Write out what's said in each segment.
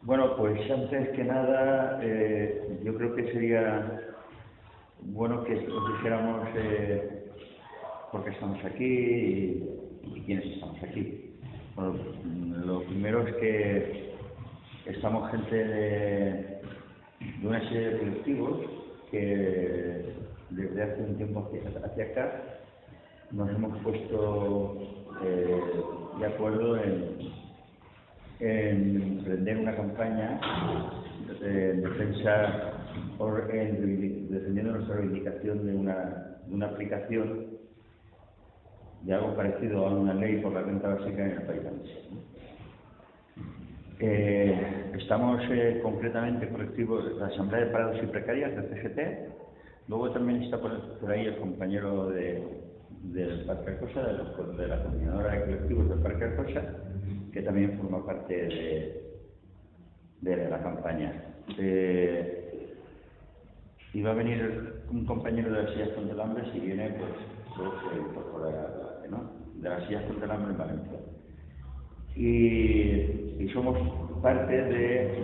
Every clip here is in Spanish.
Bueno, pues antes que nada, yo creo que sería bueno que os dijéramos por qué estamos aquí y quiénes estamos aquí. Bueno, lo primero es que estamos gente de una serie de colectivos que desde hace un tiempo hacia acá nos hemos puesto de acuerdo en emprender una campaña defendiendo nuestra reivindicación de una aplicación de algo parecido a una ley por la renta básica en el País Valenciano. Estamos concretamente colectivos de la Asamblea de Parados y Precarias del CGT. Luego también está por ahí el compañero del Parque Arcosa, de la coordinadora de colectivos del Parque Arcosa, que también forma parte de la campaña. Y va a venir un compañero de las sillas contra el hambre, si viene, pues se incorporará, ¿no? De las sillas contra el hambre en Valencia. Y somos parte de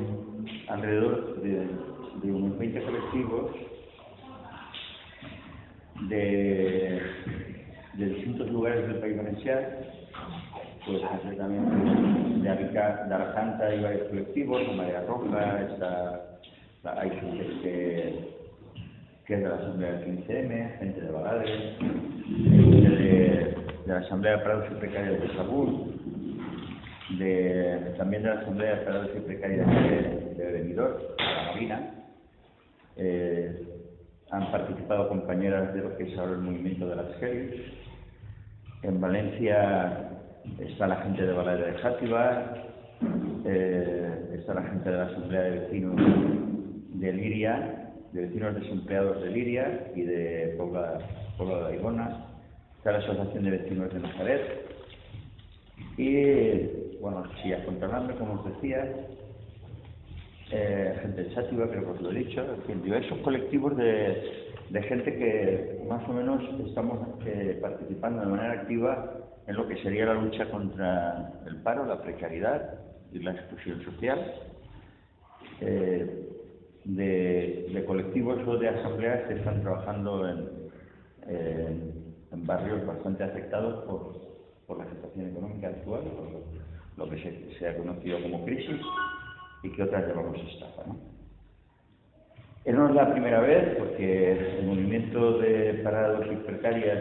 alrededor de unos 20 colectivos de distintos lugares del País Valenciano, pues concretamente de Arcanta hay varios colectivos, como Marea Roja, hay gente que es de la Asamblea del 15M, gente de Balades, gente de la Asamblea de Parados y Precarios de Sabur, también de la Asamblea de Parados y Precarios de Benidorm, de la Marina. Han participado compañeras de lo que es ahora el movimiento de las Gelis. En Valencia está la gente de Balades de Játiva, está la gente de la Asamblea de Vecinos de Liria, de vecinos desempleados de Liria y de Pobla de Aigona, está la Asociación de Vecinos de Nazaret y, bueno, sillas contra el hambre, como os decía, gente de Chátiva, creo que os lo he dicho, en fin, diversos colectivos de gente que más o menos estamos participando de manera activa en lo que sería la lucha contra el paro, la precariedad y la exclusión social, de colectivos o de asambleas que están trabajando en barrios bastante afectados por la situación económica actual, por lo que se ha conocido como crisis y que otras llamamos estafa, ¿no? No es la primera vez, porque el movimiento de parados y precarias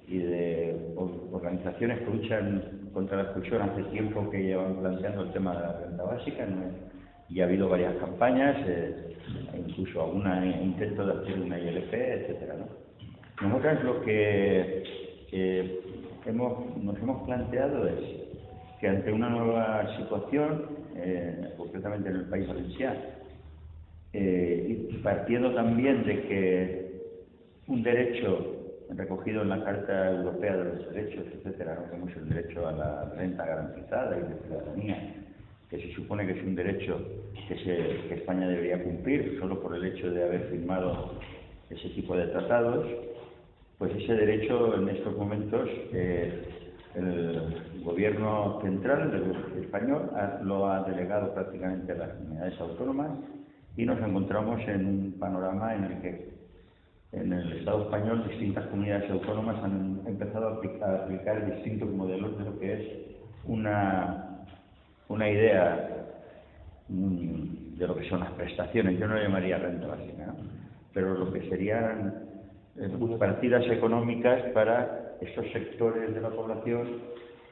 y de organizaciones que luchan contra la exclusión hace tiempo que llevan planteando el tema de la renta básica, ¿no? Y ha habido varias campañas, incluso algún intento de hacer una ILP, etcétera, ¿no? Nosotros lo que nos hemos planteado es que ante una nueva situación, concretamente en el País Valenciano, y partiendo también de que un derecho recogido en la Carta Europea de los Derechos, etcétera, ¿no? Como es el derecho a la renta garantizada y de ciudadanía, que se supone que es un derecho que España debería cumplir solo por el hecho de haber firmado ese tipo de tratados, pues ese derecho en estos momentos el gobierno central del español lo ha delegado prácticamente a las comunidades autónomas y nos encontramos en un panorama en el que en el Estado español distintas comunidades autónomas han empezado a aplicar distintos modelos de lo que es una idea de lo que son las prestaciones. Yo no lo llamaría renta básica, ¿no? Pero lo que serían partidas económicas para esos sectores de la población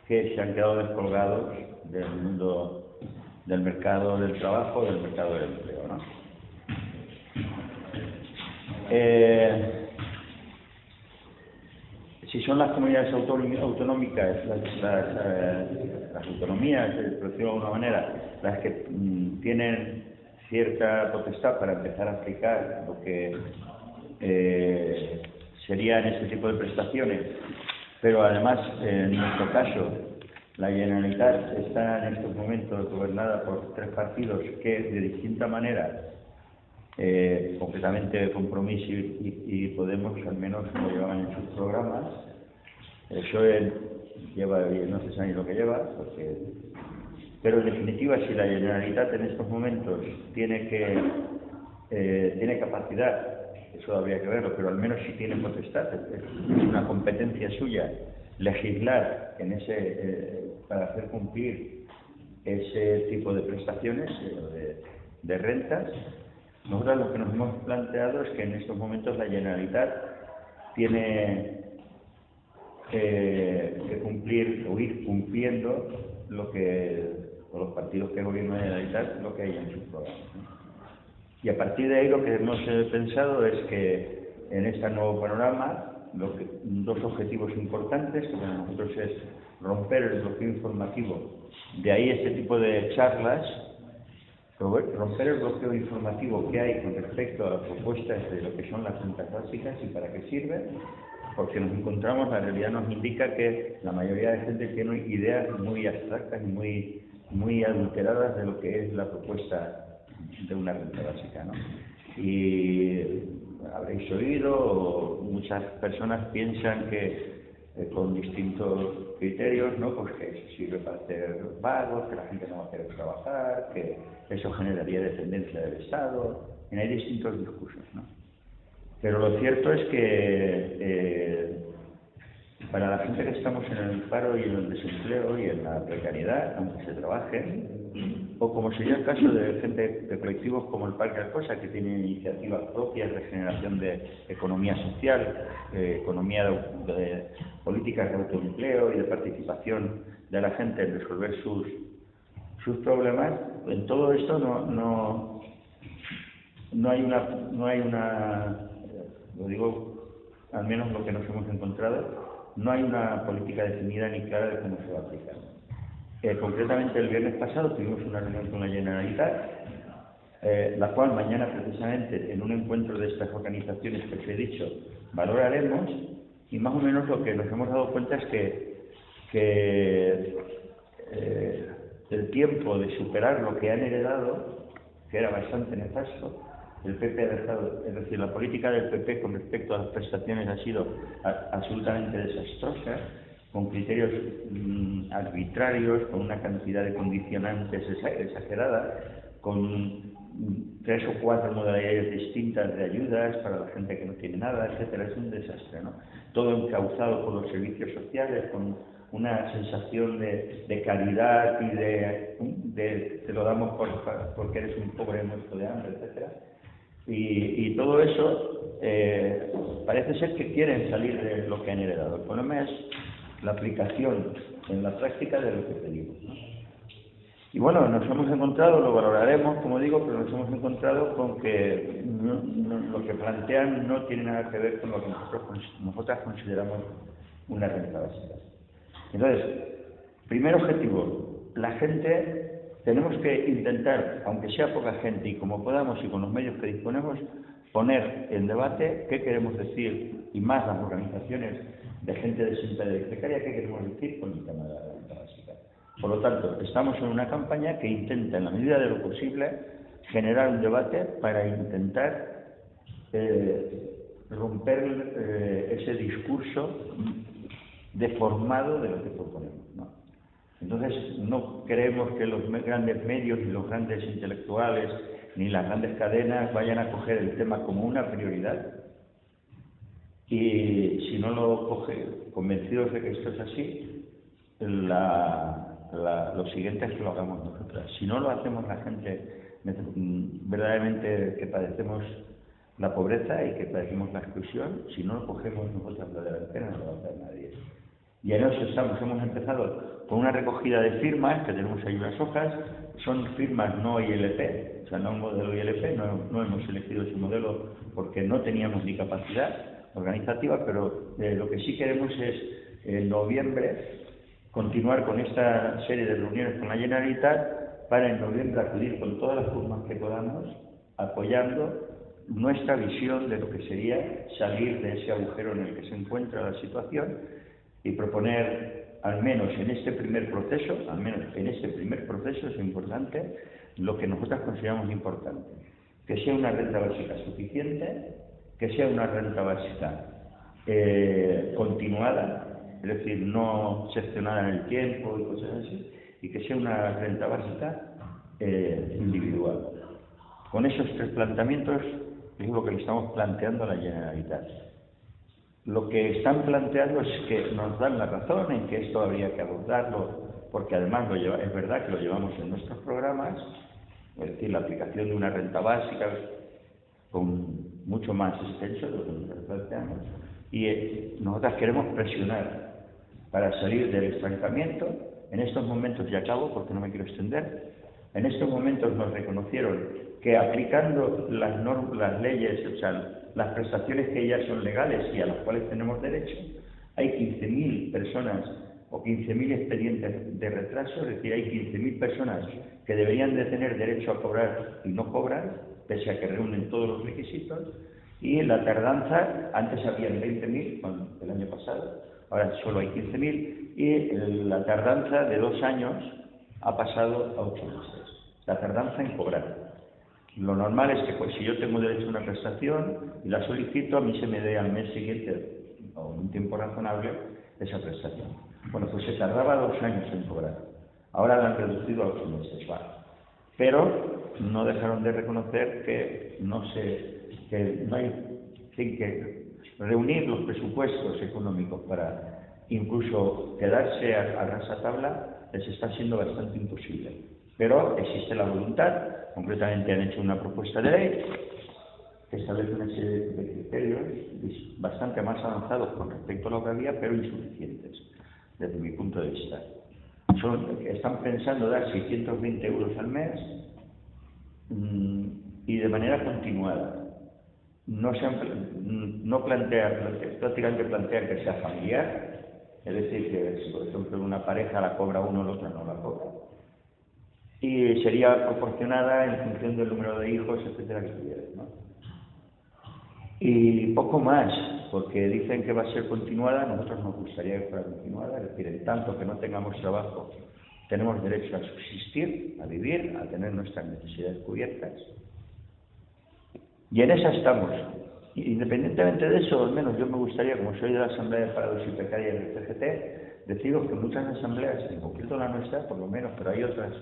que se han quedado descolgados del mundo del mercado del trabajo, del mercado del empleo, ¿no? Si son las comunidades autonómicas, las autonomías, por decirlo de alguna manera, las que tienen cierta potestad para empezar a aplicar lo que serían este tipo de prestaciones, pero además, en nuestro caso, la Generalitat está en estos momentos gobernada por tres partidos que de distinta manera, concretamente Compromís y Podemos, al menos lo llevaban en sus programas. El PSOE lleva, no se sabe ni lo que lleva, porque pero en definitiva, si la Generalitat en estos momentos tiene capacidad, eso habría que verlo, pero al menos si tiene potestad, es una competencia suya legislar para hacer cumplir ese tipo de prestaciones, de rentas. Nosotros lo que nos hemos planteado es que en estos momentos la Generalitat tiene que cumplir o ir cumpliendo los partidos que gobiernan la Generalitat, lo que hay en sus programas, ¿no? Y a partir de ahí lo que hemos pensado es que en este nuevo panorama dos objetivos importantes que para nosotros es romper el bloqueo informativo, de ahí este tipo de charlas, romper el bloqueo informativo que hay con respecto a las propuestas de lo que son las rentas básicas y para qué sirven, porque nos encontramos, la realidad nos indica que la mayoría de gente tiene ideas muy abstractas y muy adulteradas de lo que es la propuesta de una renta básica, ¿no? Y habréis oído, muchas personas piensan que con distintos criterios, ¿no? Pues que eso sirve para hacer vagos, que la gente no va a querer trabajar, que eso generaría dependencia del Estado, y hay distintos discursos, ¿no? Pero lo cierto es que para la gente que estamos en el paro y en el desempleo y en la precariedad, aunque se trabaje, o como sería el caso de gente de colectivos como el Parque Alcosa, que tienen iniciativas propias de generación de economía social, economía de políticas de autoempleo y de participación de la gente en resolver sus problemas, en todo esto no hay una, lo digo, al menos lo que nos hemos encontrado, no hay una política definida ni clara de cómo se va a aplicar. Concretamente, el viernes pasado tuvimos una reunión con la Generalitat, la cual mañana, precisamente, en un encuentro de estas organizaciones que os he dicho, valoraremos, y más o menos lo que nos hemos dado cuenta es que el tiempo de superar lo que han heredado, que era bastante nefasto, el PP ha dejado, es decir, la política del PP con respecto a las prestaciones ha sido absolutamente desastrosa, con criterios arbitrarios, con una cantidad de condicionantes exagerada, con 3 o 4 modalidades distintas de ayudas para la gente que no tiene nada, etcétera. Es un desastre, ¿no? Todo encauzado por los servicios sociales, con una sensación de caridad y de te lo damos porque eres un pobre muerto de hambre, etcétera. Y todo eso parece ser que quieren salir de lo que han heredado. El problema es la aplicación en la práctica de lo que pedimos, ¿no? Y bueno, nos hemos encontrado, lo valoraremos, como digo, pero nos hemos encontrado con que lo que plantean no tiene nada que ver con lo que nosotras consideramos una renta básica. Entonces, primer objetivo, la gente, tenemos que intentar, aunque sea poca gente y como podamos y con los medios que disponemos, poner en debate qué queremos decir, y más las organizaciones de gente desempleada y precaria, qué queremos decir con el tema de la renta básica. Por lo tanto, estamos en una campaña que intenta, en la medida de lo posible, generar un debate para intentar romper ese discurso deformado de lo que proponemos, ¿no? Entonces, no creemos que los grandes medios, ni los grandes intelectuales, ni las grandes cadenas vayan a coger el tema como una prioridad. Y si no lo cogen, convencidos de que esto es así, lo siguiente es que lo hagamos nosotras. Si no lo hacemos, la gente verdaderamente que padecemos la pobreza y que padecemos la exclusión, si no lo cogemos nosotras la delantera, no lo va a hacer nadie. Y en eso estamos. Hemos empezado con una recogida de firmas, que tenemos ahí unas hojas, son firmas no ILP, o sea, no un modelo ILP, no hemos elegido ese modelo porque no teníamos ni capacidad organizativa, pero lo que sí queremos es, en noviembre, continuar con esta serie de reuniones con la Generalitat para en noviembre acudir con todas las formas que podamos, apoyando nuestra visión de lo que sería salir de ese agujero en el que se encuentra la situación y proponer, al menos en este primer proceso, es importante, lo que nosotros consideramos importante, que sea una renta básica suficiente, que sea una renta básica continuada, es decir, no seccionada en el tiempo y cosas así, y que sea una renta básica individual. Con esos tres planteamientos es lo que le estamos planteando a la Generalitat. Lo que están planteando es que nos dan la razón en que esto habría que abordarlo, porque además es verdad que lo llevamos en nuestros programas, es decir, la aplicación de una renta básica con mucho más extenso de lo que nosotros planteamos, y nosotros queremos presionar para salir del estancamiento. En estos momentos, ya acabo porque no me quiero extender, en estos momentos nos reconocieron que aplicando las leyes, o sea, las prestaciones que ya son legales y a las cuales tenemos derecho, hay 15.000 personas o 15.000 expedientes de retraso, es decir, hay 15.000 personas que deberían de tener derecho a cobrar y no cobran, pese a que reúnen todos los requisitos, y la tardanza, antes habían 20.000 el año pasado, ahora solo hay 15.000, y la tardanza de 2 años ha pasado a 8 meses, la tardanza en cobrar. Lo normal es que, pues, si yo tengo derecho a una prestación y la solicito, a mí se me dé al mes siguiente, o en un tiempo razonable, esa prestación. Bueno, pues se tardaba 2 años en cobrar. Ahora la han reducido a 8 meses, ¿vale? Pero no dejaron de reconocer que no hay que reunir los presupuestos económicos para incluso quedarse a rajatabla les está siendo bastante imposible. Pero existe la voluntad. Concretamente han hecho una propuesta de ley que establece una serie de criterios bastante más avanzados con respecto a lo que había, pero insuficientes, desde mi punto de vista. Están pensando dar 620 euros al mes y de manera continuada. Prácticamente plantean que sea familiar, es decir, que si por ejemplo una pareja la cobra uno, el otro no la cobra. Y sería proporcionada en función del número de hijos, etcétera, que tuvieran, ¿no? Y poco más, porque dicen que va a ser continuada. Nosotros nos gustaría que fuera continuada, es decir, en tanto que no tengamos trabajo, tenemos derecho a subsistir, a vivir, a tener nuestras necesidades cubiertas. Y en esa estamos. Independientemente de eso, al menos yo me gustaría, como soy de la Asamblea de Parados y Precarios del CGT, deciros que muchas asambleas, en concreto la nuestra, por lo menos, pero hay otras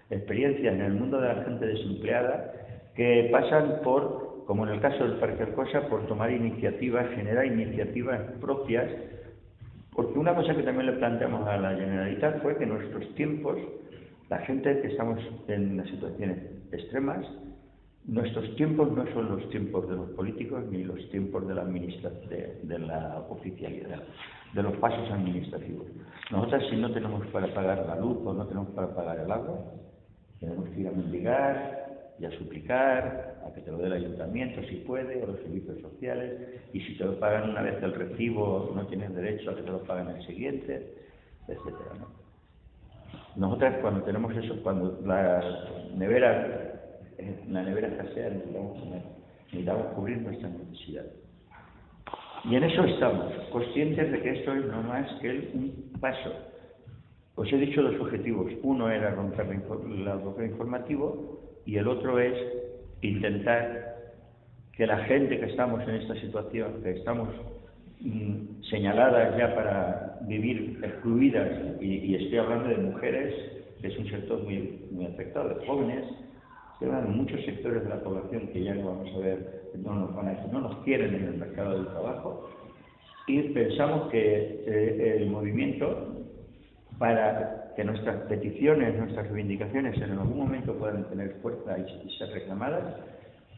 experiencias en el mundo de la gente desempleada que pasan por, como en el caso del Parque Alcosa, por tomar iniciativas, generar iniciativas propias, porque una cosa que también le planteamos a la Generalitat fue que en nuestros tiempos, la gente que estamos en las situaciones extremas, nuestros tiempos no son los tiempos de los políticos ni los tiempos de la de la oficialidad, de los pasos administrativos. Nosotros, si no tenemos para pagar la luz o no tenemos para pagar el agua, tenemos que ir a mendigar y a suplicar, a que te lo dé el ayuntamiento si puede, o los servicios sociales, y si te lo pagan una vez el recibo, no tienes derecho a que te lo paguen el siguiente, etcétera, ¿no? Nosotros, cuando tenemos eso, cuando la nevera escasea, necesitamos cubrir nuestras necesidades. Y en eso estamos, conscientes de que esto es no más que un paso. Os he dicho 2 objetivos. Uno era romper el bloqueo informativo y el otro es intentar que la gente que estamos en esta situación, que estamos señaladas ya para vivir excluidas, y estoy hablando de mujeres, que es un sector muy afectado, de jóvenes, estoy hablando de muchos sectores de la población que ya no vamos a ver, no nos quieren en el mercado del trabajo, y pensamos que el movimiento, para que nuestras peticiones, nuestras reivindicaciones en algún momento puedan tener fuerza y ser reclamadas,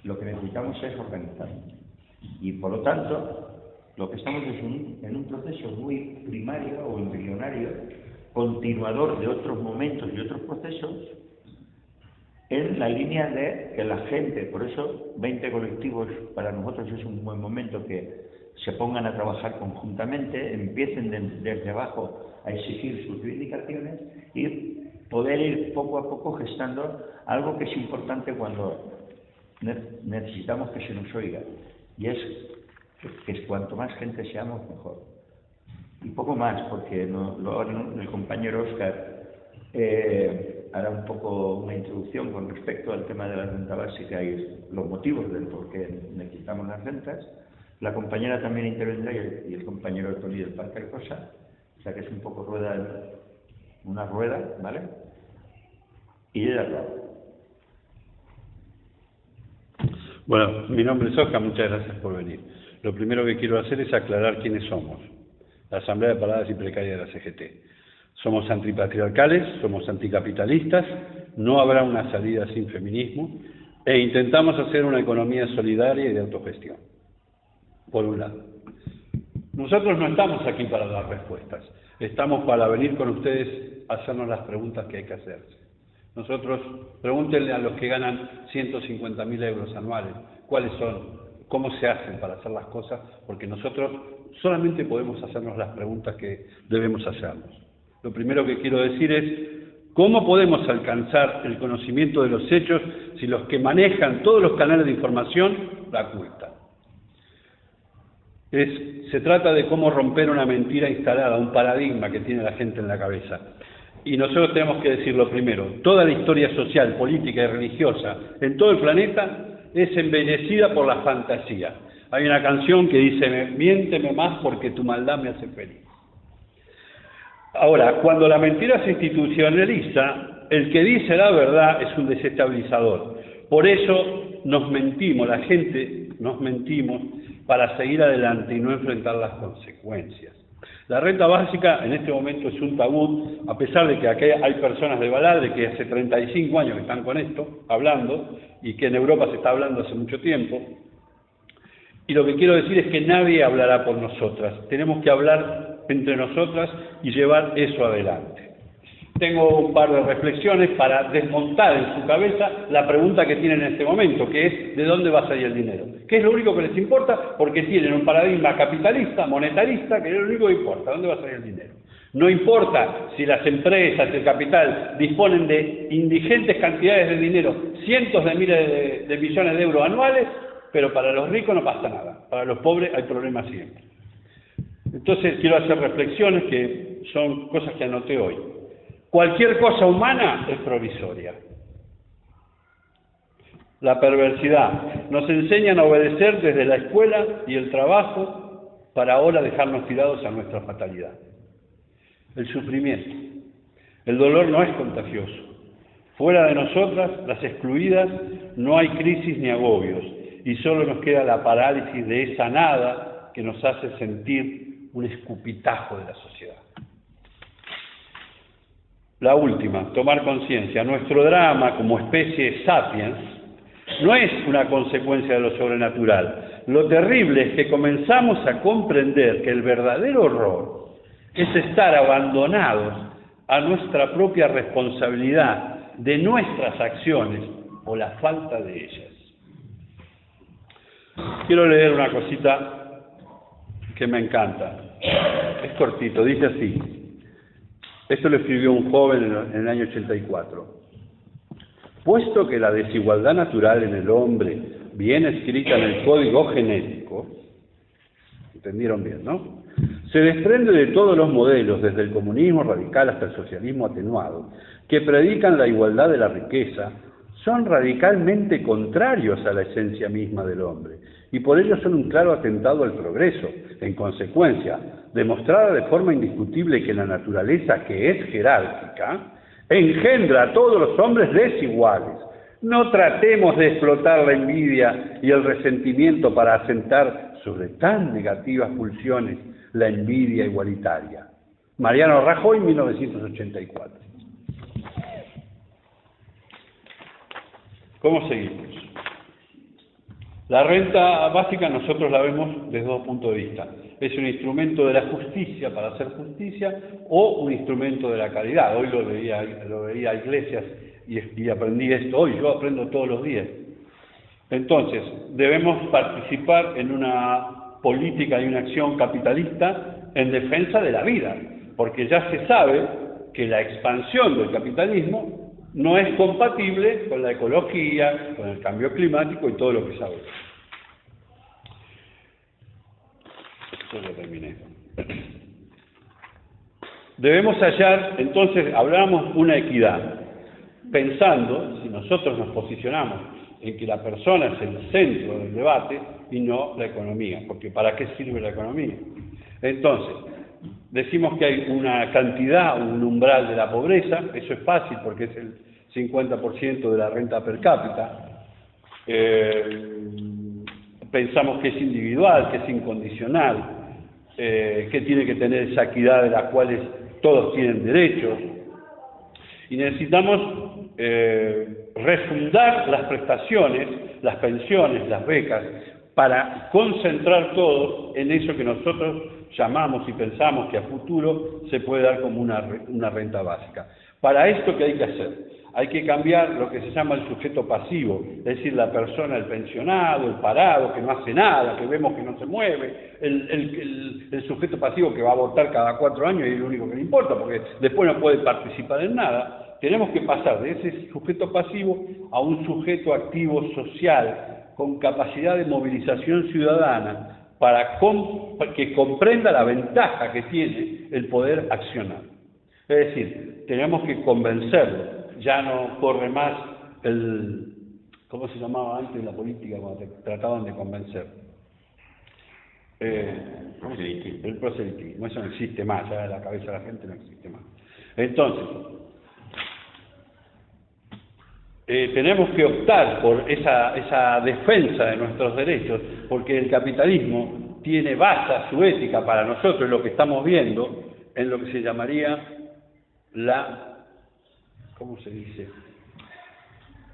lo que necesitamos es organizarnos. Y por lo tanto, lo que estamos es en un proceso muy primario o embrionario, continuador de otros momentos y otros procesos, en la línea de que la gente, por eso 20 colectivos para nosotros es un buen momento que se pongan a trabajar conjuntamente, empiecen desde abajo a exigir sus reivindicaciones y poder ir poco a poco gestando algo que es importante cuando necesitamos que se nos oiga, y es que cuanto más gente seamos, mejor. Y poco más, porque el compañero Óscar hará un poco una introducción con respecto al tema de la renta básica y los motivos del por qué necesitamos las rentas. La compañera también intervendrá y el compañero Tony del Parque Alcosa, o sea que es un poco una rueda, ¿vale? Y ella lo hace. Bueno, mi nombre es Oscar, muchas gracias por venir. Lo primero que quiero hacer es aclarar quiénes somos. La Asamblea de Paradas y Precarias de la CGT. Somos antipatriarcales, somos anticapitalistas, no habrá una salida sin feminismo, e intentamos hacer una economía solidaria y de autogestión, por un lado. Nosotros no estamos aquí para dar respuestas, estamos para venir con ustedes a hacernos las preguntas que hay que hacerse. Nosotros, pregúntenle a los que ganan 150.000 euros anuales, cuáles son, cómo se hacen para hacer las cosas, porque nosotros solamente podemos hacernos las preguntas que debemos hacernos. Lo primero que quiero decir es, ¿cómo podemos alcanzar el conocimiento de los hechos si los que manejan todos los canales de información la ocultan? Se trata de cómo romper una mentira instalada, un paradigma que tiene la gente en la cabeza. Y nosotros tenemos que decir lo primero, toda la historia social, política y religiosa en todo el planeta es embellecida por la fantasía. Hay una canción que dice, miénteme más porque tu maldad me hace feliz. Ahora, cuando la mentira se institucionaliza, el que dice la verdad es un desestabilizador. Por eso nos mentimos, la gente nos mentimos para seguir adelante y no enfrentar las consecuencias. La renta básica en este momento es un tabú, a pesar de que aquí hay personas de Baladre que hace 35 años que están con esto, hablando, y que en Europa se está hablando hace mucho tiempo. Y lo que quiero decir es que nadie hablará por nosotras, tenemos que hablar entre nosotras y llevar eso adelante. Tengo un par de reflexiones para desmontar en su cabeza la pregunta que tienen en este momento, que es ¿de dónde va a salir el dinero? Que es lo único que les importa porque tienen un paradigma capitalista, monetarista, que es lo único que importa, ¿dónde va a salir el dinero? No importa si las empresas, el capital, disponen de indigentes cantidades de dinero, cientos de miles de millones de euros anuales, pero para los ricos no pasa nada, para los pobres hay problemas siempre. Entonces quiero hacer reflexiones que son cosas que anoté hoy. Cualquier cosa humana es provisoria. La perversidad. Nos enseñan a obedecer desde la escuela y el trabajo para ahora dejarnos tirados a nuestra fatalidad. El sufrimiento. El dolor no es contagioso. Fuera de nosotras, las excluidas, no hay crisis ni agobios y solo nos queda la parálisis de esa nada que nos hace sentir un escupitajo de la sociedad. La última, tomar conciencia. Nuestro drama como especie sapiens no es una consecuencia de lo sobrenatural. Lo terrible es que comenzamos a comprender que el verdadero horror es estar abandonados a nuestra propia responsabilidad de nuestras acciones o la falta de ellas. Quiero leer una cosita que me encanta. Es cortito, dice así. Esto lo escribió un joven en el año 84. Puesto que la desigualdad natural en el hombre viene escrita en el código genético, ¿entendieron bien, no? Se desprende de todos los modelos, desde el comunismo radical hasta el socialismo atenuado, que predican la igualdad de la riqueza, son radicalmente contrarios a la esencia misma del hombre, y por ello son un claro atentado al progreso. En consecuencia, demostrada de forma indiscutible que la naturaleza, que es jerárquica, engendra a todos los hombres desiguales. No tratemos de explotar la envidia y el resentimiento para asentar sobre tan negativas pulsiones la envidia igualitaria. Mariano Rajoy, 1984. ¿Cómo seguimos? La renta básica nosotros la vemos desde dos puntos de vista. Es un instrumento de la justicia para hacer justicia o un instrumento de la caridad. Hoy lo veía a Iglesias y aprendí esto hoy, yo aprendo todos los días. Entonces, debemos participar en una política y una acción capitalista en defensa de la vida, porque ya se sabe que la expansión del capitalismo no es compatible con la ecología, con el cambio climático y todo lo que sabemos. Esto lo terminé. Debemos hallar, entonces, hablamos una equidad, pensando, si nosotros nos posicionamos en que la persona es el centro del debate y no la economía, porque ¿para qué sirve la economía? Entonces, decimos que hay una cantidad, un umbral de la pobreza, eso es fácil porque es el 50% de la renta per cápita. Pensamos que es individual, que es incondicional, que tiene que tener esa equidad de la cual todos tienen derechos. Y necesitamos refundar las prestaciones, las pensiones, las becas, para concentrar todo en eso que nosotros llamamos y pensamos que a futuro se puede dar como una renta básica. Para esto, ¿qué hay que hacer? Hay que cambiar lo que se llama el sujeto pasivo, es decir, la persona, el pensionado, el parado, que no hace nada, que vemos que no se mueve, el sujeto pasivo que va a votar cada 4 años y es lo único que le importa, porque después no puede participar en nada. Tenemos que pasar de ese sujeto pasivo a un sujeto activo social, con capacidad de movilización ciudadana, para que comprenda la ventaja que tiene el poder accionar. Es decir, tenemos que convencerlo. Ya no corre más ¿cómo se llamaba antes en la política cuando te trataban de convencer? El proselitismo. Eso no existe más, ya en la cabeza de la gente no existe más. Entonces, tenemos que optar por esa defensa de nuestros derechos, porque el capitalismo tiene basada su ética para nosotros, lo que estamos viendo, en lo que se llamaría ¿cómo se dice?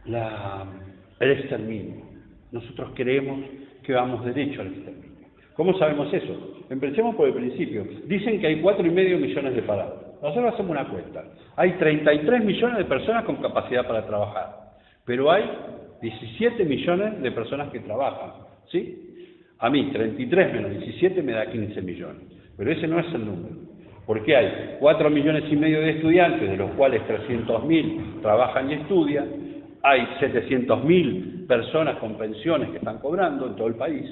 El exterminio. Nosotros creemos que vamos derecho al exterminio. ¿Cómo sabemos eso? Empecemos por el principio. Dicen que hay 4,5 millones de parados. Nosotros hacemos una cuenta. Hay 33 millones de personas con capacidad para trabajar, pero hay 17 millones de personas que trabajan, ¿sí? A mí, 33 menos 17 me da 15 millones, pero ese no es el número. Porque hay 4,5 millones de estudiantes, de los cuales 300.000 trabajan y estudian, hay 700.000 personas con pensiones que están cobrando en todo el país,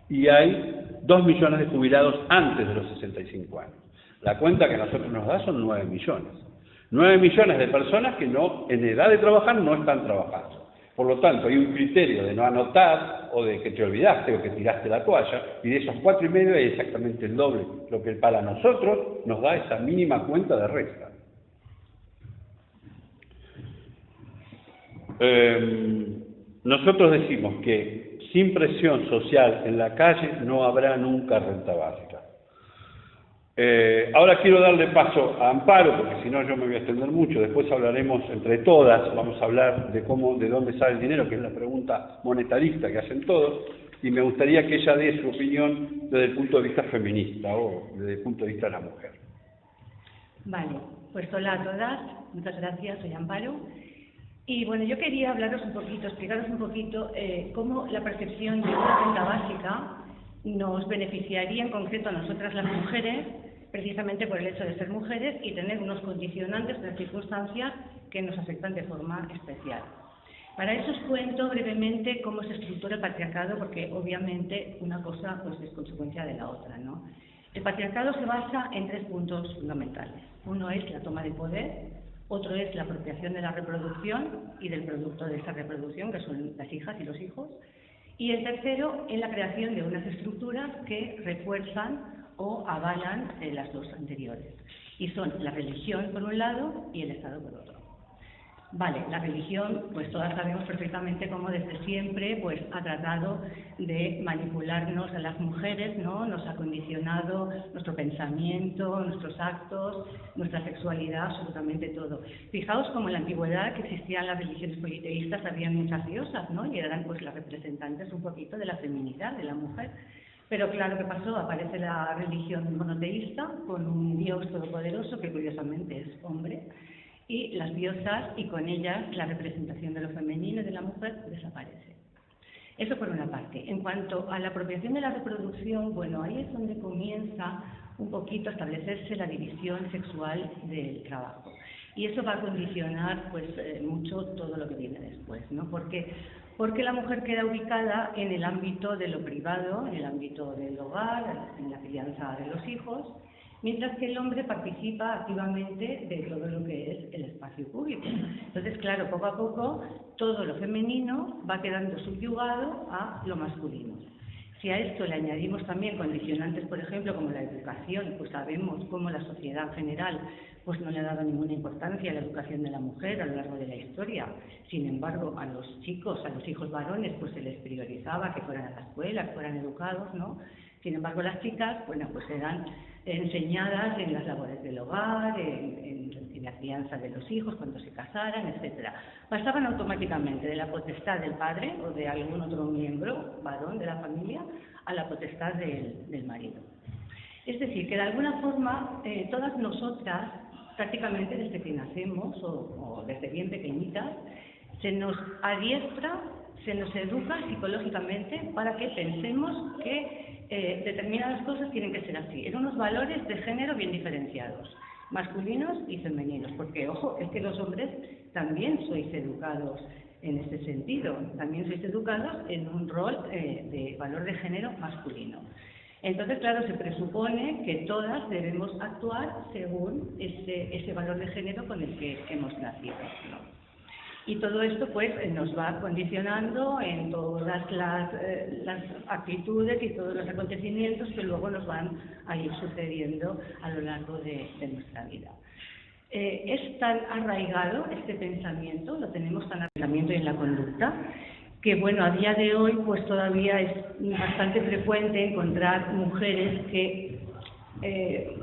y hay 2 millones de jubilados antes de los 65 años. La cuenta que a nosotros nos da son 9 millones. 9 millones de personas que en edad de trabajar no están trabajando. Por lo tanto, hay un criterio de no anotar, o de que te olvidaste, o que tiraste la toalla, y de esos 4,5 hay exactamente el doble, lo que para nosotros nos da esa mínima cuenta de resta. Nosotros decimos que sin presión social en la calle no habrá nunca renta básica. Ahora quiero darle paso a Amparo, porque si no yo me voy a extender mucho. Después hablaremos entre todas, vamos a hablar de dónde sale el dinero, que es la pregunta monetarista que hacen todos, y me gustaría que ella dé su opinión desde el punto de vista feminista o desde el punto de vista de la mujer. Vale, pues hola a todas, muchas gracias, soy Amparo. Y bueno, yo quería explicaros un poquito cómo la percepción de una renta básica nos beneficiaría en concreto a nosotras las mujeres, precisamente por el hecho de ser mujeres y tener unos condicionantes, unas circunstancias que nos afectan de forma especial. Para eso os cuento brevemente cómo se estructura el patriarcado, porque obviamente una cosa pues, es consecuencia de la otra, ¿no? El patriarcado se basa en 3 puntos fundamentales. Uno es la toma de poder, otro es la apropiación de la reproducción y del producto de esa reproducción, que son las hijas y los hijos, y el tercero en la creación de unas estructuras que refuerzan o avalan las dos anteriores, y son la religión por un lado y el Estado por otro. Vale, la religión, pues todas sabemos perfectamente cómo desde siempre pues ha tratado de manipularnos a las mujeres, ¿no? Nos ha condicionado nuestro pensamiento, nuestros actos, nuestra sexualidad, absolutamente todo. Fijaos como en la antigüedad que existían las religiones politeístas, había muchas diosas, ¿no? Y eran pues las representantes un poquito de la feminidad, de la mujer. Pero claro, ¿qué pasó? Aparece la religión monoteísta con un dios todopoderoso que curiosamente es hombre, y las diosas y con ellas la representación de lo femenino y de la mujer desaparece. Eso por una parte. En cuanto a la apropiación de la reproducción, bueno, ahí es donde comienza un poquito a establecerse la división sexual del trabajo. Y eso va a condicionar pues mucho todo lo que viene después, ¿no? Porque la mujer queda ubicada en el ámbito de lo privado, en el ámbito del hogar, en la crianza de los hijos, mientras que el hombre participa activamente de todo lo que es el espacio público. Entonces, claro, poco a poco, todo lo femenino va quedando subyugado a lo masculino. Si a esto le añadimos también condicionantes, por ejemplo, como la educación, pues sabemos cómo la sociedad en general pues no le ha dado ninguna importancia a la educación de la mujer a lo largo de la historia. Sin embargo, a los chicos, a los hijos varones, pues se les priorizaba que fueran a la escuela, que fueran educados, ¿no? Sin embargo, las chicas, bueno, pues eran enseñadas en las labores del hogar, en la crianza de los hijos, cuando se casaran, etcétera. Pasaban automáticamente de la potestad del padre o de algún otro miembro varón de la familia a la potestad del marido. Es decir, que de alguna forma todas nosotras, prácticamente desde que nacemos o desde bien pequeñitas, se nos adiestra, se nos educa psicológicamente para que pensemos que determinadas cosas tienen que ser así, en unos valores de género bien diferenciados, masculinos y femeninos, porque, ojo, es que los hombres también sois educados en este sentido, también sois educados en un rol de valor de género masculino. Entonces, claro, se presupone que todas debemos actuar según ese valor de género con el que hemos nacido, ¿no? Y todo esto pues nos va condicionando en todas las actitudes y todos los acontecimientos que luego nos van a ir sucediendo a lo largo de nuestra vida. Es tan arraigado este pensamiento, lo tenemos tan arraigado en la conducta, que bueno, a día de hoy pues todavía es bastante frecuente encontrar mujeres que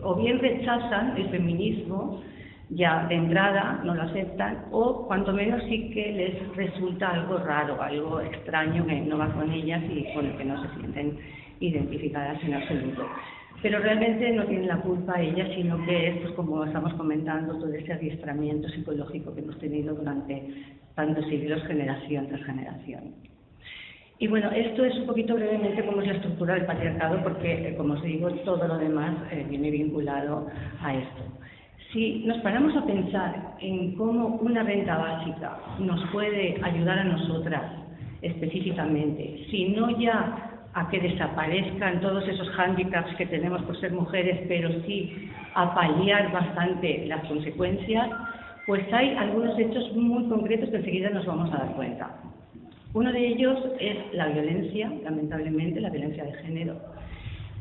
o bien rechazan el feminismo, ya de entrada no lo aceptan, o cuanto menos sí que les resulta algo raro, algo extraño que no va con ellas y con el que no se sienten identificadas en absoluto. Pero realmente no tienen la culpa ellas, sino que es, pues, como estamos comentando, todo ese adiestramiento psicológico que hemos tenido durante tantos siglos, generación tras generación. Y bueno, esto es un poquito brevemente cómo es la estructura del patriarcado, porque, como os digo, todo lo demás viene vinculado a esto. Si nos paramos a pensar en cómo una renta básica nos puede ayudar a nosotras específicamente, si no ya a que desaparezcan todos esos hándicaps que tenemos por ser mujeres, pero sí a paliar bastante las consecuencias, pues hay algunos hechos muy concretos que enseguida nos vamos a dar cuenta. Uno de ellos es la violencia, lamentablemente, la violencia de género.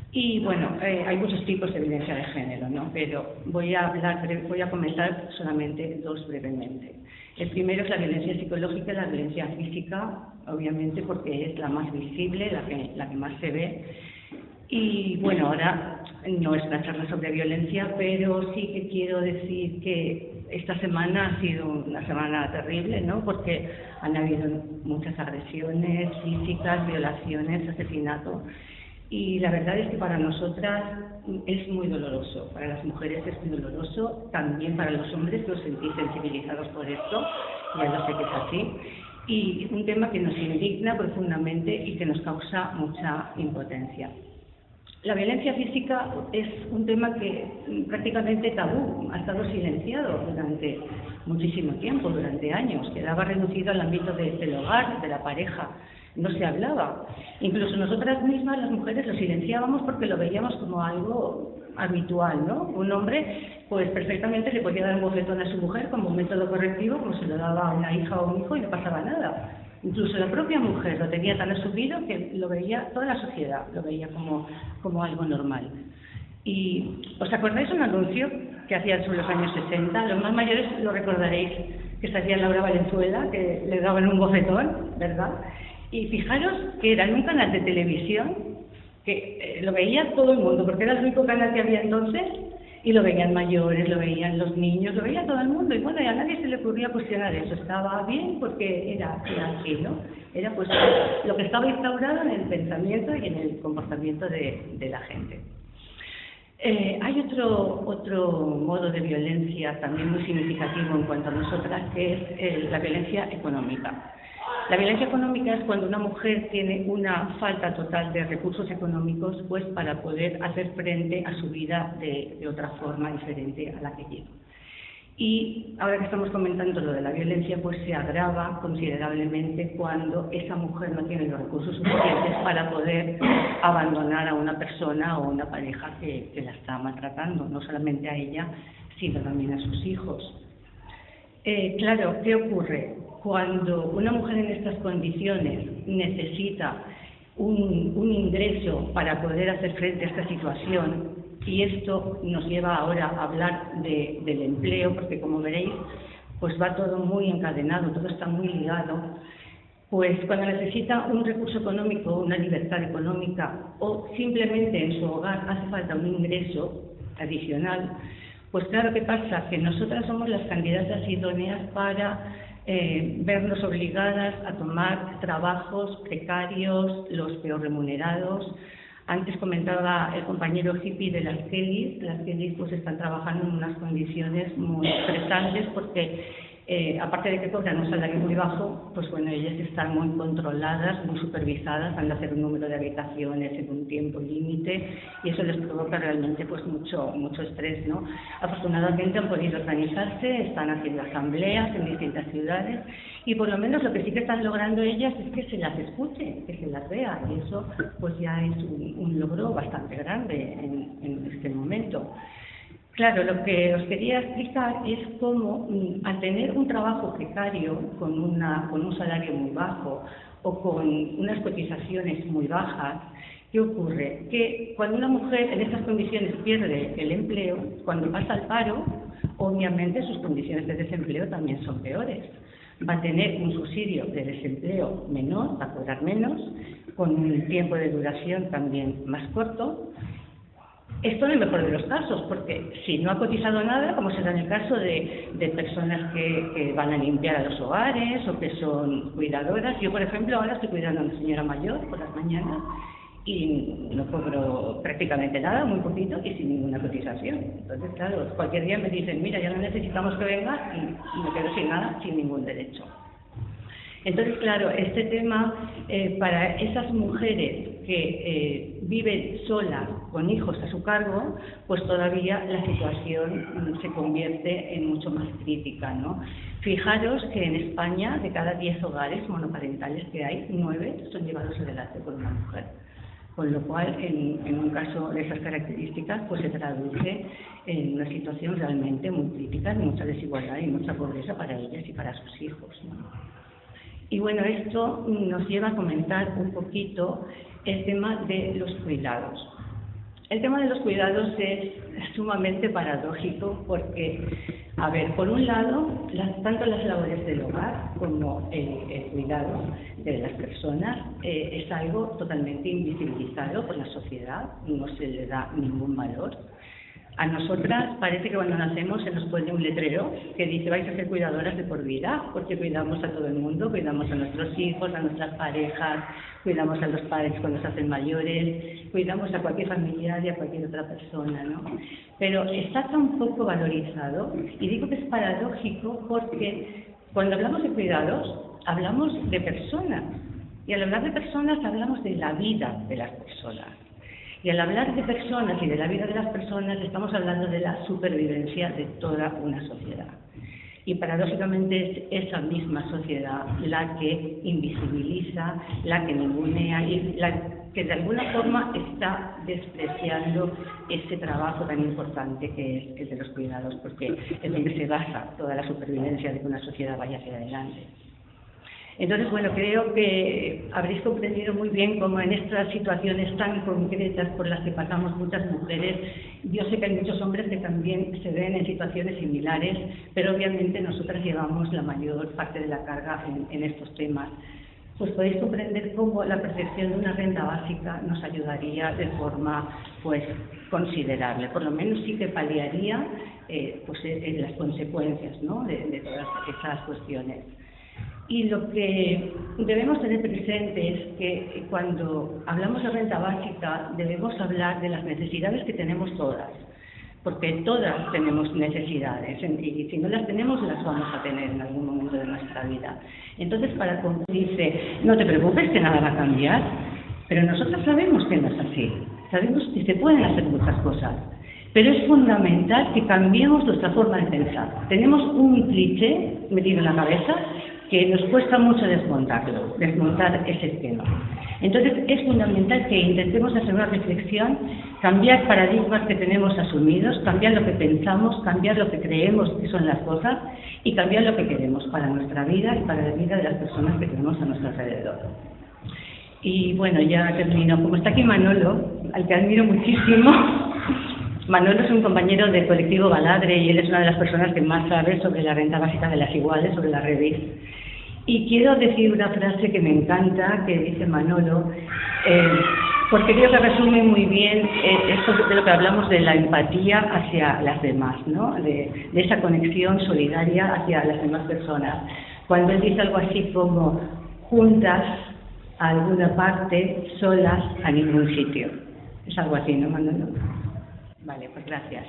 Y bueno, hay muchos tipos de violencia de género, ¿no? Pero voy a comentar solamente dos brevemente. El primero es la violencia psicológica y la violencia física, obviamente porque es la más visible, la que más se ve. Y bueno, ahora no es una charla sobre violencia, pero sí que quiero decir que esta semana ha sido una semana terrible, ¿no? Porque han habido muchas agresiones físicas, violaciones, asesinatos. Y la verdad es que para nosotras es muy doloroso, para las mujeres es muy doloroso, también para los hombres que os sentís sensibilizados por esto, ya lo sé que es así, y un tema que nos indigna profundamente y que nos causa mucha impotencia. La violencia física es un tema que prácticamente tabú, ha estado silenciado durante muchísimo tiempo, durante años, quedaba reducido al ámbito del hogar, de la pareja. No se hablaba. Incluso nosotras mismas, las mujeres, lo silenciábamos porque lo veíamos como algo habitual, ¿no? Un hombre, pues perfectamente le podía dar un bofetón a su mujer como un método correctivo, como se lo daba a una hija o un hijo y no pasaba nada. Incluso la propia mujer lo tenía tan asumido que lo veía, toda la sociedad lo veía como algo normal. Y ¿os acordáis un anuncio que hacían sobre los años 60? Los más mayores lo recordaréis, que se hacía en Laura Valenzuela, que le daban un bofetón, ¿verdad? Y fijaros que era en un canal de televisión que lo veía todo el mundo, porque era el único canal que había entonces, y lo veían mayores, lo veían los niños, lo veía todo el mundo, y bueno, y a nadie se le ocurría cuestionar eso. Estaba bien porque era así, ¿no? Era pues lo que estaba instaurado en el pensamiento y en el comportamiento de la gente. Hay otro modo de violencia también muy significativo en cuanto a nosotras, que es la violencia económica. La violencia económica es cuando una mujer tiene una falta total de recursos económicos, pues para poder hacer frente a su vida de otra forma diferente a la que lleva. Y ahora que estamos comentando lo de la violencia, pues se agrava considerablemente cuando esa mujer no tiene los recursos suficientes para poder abandonar a una persona o una pareja que la está maltratando, no solamente a ella, sino también a sus hijos. Claro, ¿qué ocurre? Cuando una mujer en estas condiciones necesita un ingreso para poder hacer frente a esta situación, Y esto nos lleva ahora a hablar del empleo, porque como veréis, pues va todo muy encadenado, todo está muy ligado. Pues cuando necesita un recurso económico, una libertad económica, o simplemente en su hogar hace falta un ingreso adicional, pues claro, ¿qué pasa? Que nosotras somos las candidatas idóneas para vernos obligadas a tomar trabajos precarios, los peor remunerados. Antes comentaba el compañero hippie de las Kellys pues están trabajando en unas condiciones muy estresantes porque aparte de que cobran un salario muy bajo, pues bueno, ellas están muy controladas, muy supervisadas, han de hacer un número de habitaciones en un tiempo límite y eso les provoca realmente pues mucho estrés, ¿no? Afortunadamente han podido organizarse, están haciendo asambleas en distintas ciudades y por lo menos lo que sí que están logrando ellas es que se las escuche, que se las vea y eso pues ya es un logro bastante grande en este momento. Claro, lo que os quería explicar es cómo, al tener un trabajo precario con un salario muy bajo o con unas cotizaciones muy bajas, ¿qué ocurre? Que cuando una mujer en estas condiciones pierde el empleo, cuando pasa al paro, obviamente sus condiciones de desempleo también son peores. Va a tener un subsidio de desempleo menor, va a cobrar menos, con un tiempo de duración también más corto. Esto en el mejor de los casos, porque si no ha cotizado nada, como será en el caso de personas que van a limpiar a los hogares o que son cuidadoras. Yo, por ejemplo, ahora estoy cuidando a una señora mayor por las mañanas y no cobro prácticamente nada, muy poquito y sin ninguna cotización. Entonces, claro, cualquier día me dicen, mira, ya no necesitamos que vengas y me quedo sin nada, sin ningún derecho. Entonces, claro, este tema para esas mujeres que viven solas con hijos a su cargo, pues todavía la situación se convierte en mucho más crítica, ¿no? Fijaros que en España, de cada 10 hogares monoparentales que hay, 9 son llevados adelante por una mujer. Con lo cual, en un caso de esas características, pues se traduce en una situación realmente muy crítica, de mucha desigualdad y mucha pobreza para ellas y para sus hijos, ¿no? Y bueno, esto nos lleva a comentar un poquito el tema de los cuidados. El tema de los cuidados es sumamente paradójico porque, a ver, por un lado, tanto las labores del hogar como el cuidado de las personas es algo totalmente invisibilizado por la sociedad, no se le da ningún valor. A nosotras parece que cuando nacemos se nos pone un letrero que dice vais a ser cuidadoras de por vida, porque cuidamos a todo el mundo, cuidamos a nuestros hijos, a nuestras parejas, cuidamos a los padres cuando se hacen mayores, cuidamos a cualquier familiar y a cualquier otra persona, ¿no? Pero está tan poco valorizado, y digo que es paradójico porque cuando hablamos de cuidados, hablamos de personas, y al hablar de personas hablamos de la vida de las personas. Y al hablar de personas y de la vida de las personas estamos hablando de la supervivencia de toda una sociedad. Y paradójicamente es esa misma sociedad la que invisibiliza, la que ningunea y la que de alguna forma está despreciando ese trabajo tan importante que es el de los cuidados, porque es donde se basa toda la supervivencia de que una sociedad vaya hacia adelante. Entonces, bueno, creo que habréis comprendido muy bien cómo en estas situaciones tan concretas por las que pasamos muchas mujeres, yo sé que hay muchos hombres que también se ven en situaciones similares, pero obviamente nosotras llevamos la mayor parte de la carga en estos temas. Pues podéis comprender cómo la percepción de una renta básica nos ayudaría de forma pues considerable, por lo menos sí que paliaría pues las consecuencias, ¿no?, de todas esas cuestiones. Y lo que debemos tener presente es que cuando hablamos de renta básica debemos hablar de las necesidades que tenemos todas, porque todas tenemos necesidades y si no las tenemos las vamos a tener en algún momento de nuestra vida. Entonces, para cuando dice, no te preocupes que nada va a cambiar, pero nosotros sabemos que no es así, sabemos que se pueden hacer muchas cosas. Pero es fundamental que cambiemos nuestra forma de pensar. Tenemos un cliché metido en la cabeza que nos cuesta mucho desmontar ese tema. Entonces es fundamental que intentemos hacer una reflexión, cambiar paradigmas que tenemos asumidos, cambiar lo que pensamos, cambiar lo que creemos que son las cosas y cambiar lo que queremos para nuestra vida y para la vida de las personas que tenemos a nuestro alrededor. Y bueno, ya termino. Como está aquí Manolo, al que admiro muchísimo, Manolo es un compañero del colectivo Baladre y él es una de las personas que más sabe sobre la renta básica de las iguales, sobre la REVIS. Y quiero decir una frase que me encanta, que dice Manolo, porque creo que resume muy bien esto de lo que hablamos de la empatía hacia las demás, ¿no? De esa conexión solidaria hacia las demás personas. Cuando él dice algo así como juntas a alguna parte, solas a ningún sitio. Es algo así, ¿no, Manolo? Vale, pues gracias.